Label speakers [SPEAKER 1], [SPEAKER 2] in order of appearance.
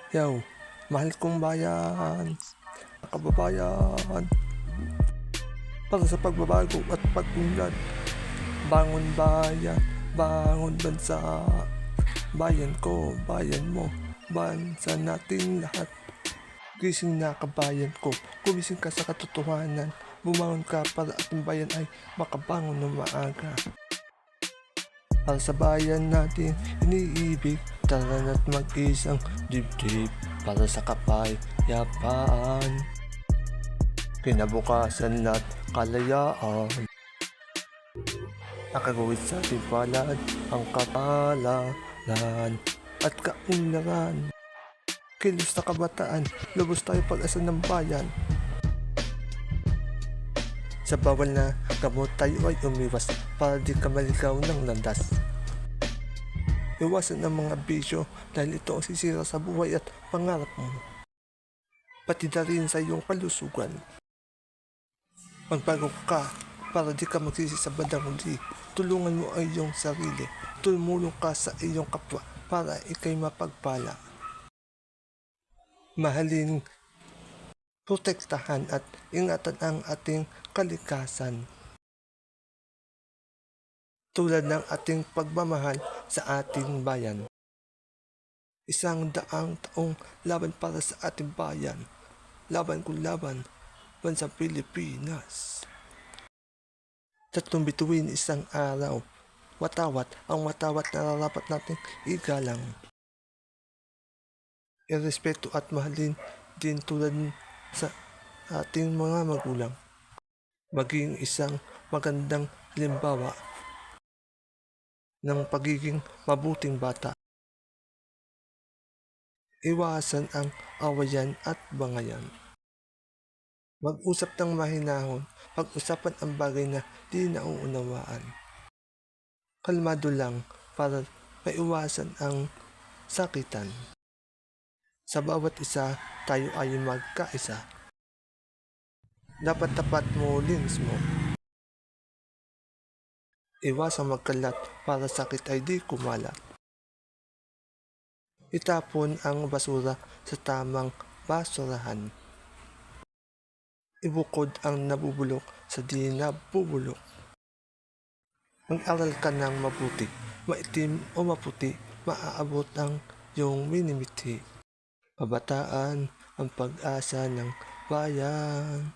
[SPEAKER 1] Yaw, mahal kong bayan, kababayan, para sa pagbabago at pag-unlad. Bangon bayan, bangon bansa, bayan ko, bayan mo, bansa natin lahat. Gising na kabayan ko, gumising ka sa katotohanan, bumangon ka para ating bayan ay makabangon ng maaga. Para sa bayan natin iniibig, tara na't mag-isang dibdib para sa kapayapaan, kinabukasan at kalayaan. Nakagawid sa ating palad ang kapalaran at kaunlaran. Kilos na kabataan, lubos tayo pag-asa ng bayan. Sa bawal na gamot tayo ay umiwas para di ka maligaw ng landas. Iwasan ang mga bisyo dahil ito ang sisira sa buhay at pangarap mo, pati na rin sa iyong kalusugan. Magbago ka para di ka magsisi sa bandang huli. Tulungan mo ang iyong sarili. Tumulong ka sa iyong kapwa para ikay mapagpala. Mahalin, protektahan at ingatan ang ating kalikasan, tulad ng ating pagmamahal sa ating bayan. 100 taong laban para sa ating bayan. Laban kung laban, bansang Pilipinas. 3 bituin isang araw. Watawat ang watawat na nararapat nating igalang. Irespeto at mahalin din tulad sa ating mga magulang. Maging isang magandang halimbawa ng pagiging mabuting bata. Iwasan ang awayan at bangayan. Mag-usap ng mahinahon, pag-usapan ang bagay na di nauunawaan. Kalmado lang para maiwasan ang sakitan. Sa bawat isa, tayo ay magkaisa. Dapat tapat mo lins mo. Iwasang magkalat para sakit ay di kumalat. Itapon ang basura sa tamang basurahan. Ibukod ang nabubulok sa di nabubulok. Mag-aral ka ng mabuti, maitim o maputi, maaabot ang iyong minimithi. Kabataan ang pag-asa ng bayan.